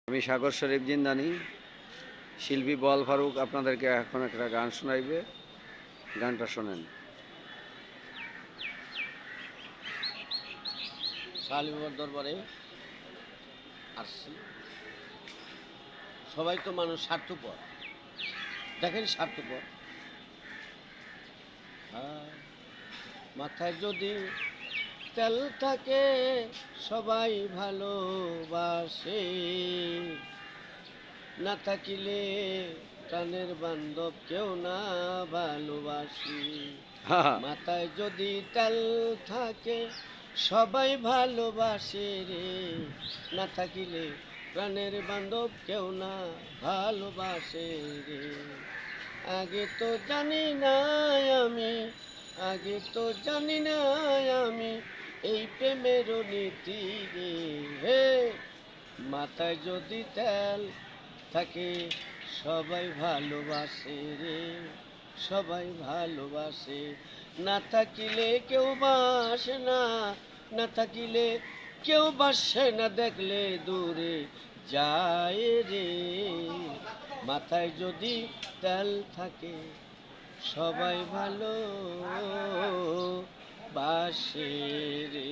আমি সাগর শরীফ জিন্দানি শিল্পী বল ফারুক আপনাদেরকে এখন একটা গান শোনাইবে। গানটা শোনেন। শালিমার দরবারে আসছি। সবাই তো মানুষ স্বার্থপর, দেখেন স্বার্থপর। মাথায় যদি তেল থাকে সবাই ভালোবাসে, না থাকিলে প্রাণের বান্ধব কেউ না ভালোবাসি। মাথায় যদি তেল থাকে সবাই ভালোবাসে রে, না থাকিলে প্রাণের বান্ধব কেউ না ভালোবাসে রে। আগে তো জানি না আমি, আগে তো জানি না আমি এই প্রেমের নীতি রে। হে, মাথায় যদি তেল থাকে সবাই ভালোবাসে রে, সবাই ভালোবাসে। না থাকিলে কেউ বাসে না, না থাকিলে কেউ বাসে না, দেখলে দূরে যায় রে। মাথায় যদি তেল থাকে সবাই ভালো বাসে রে।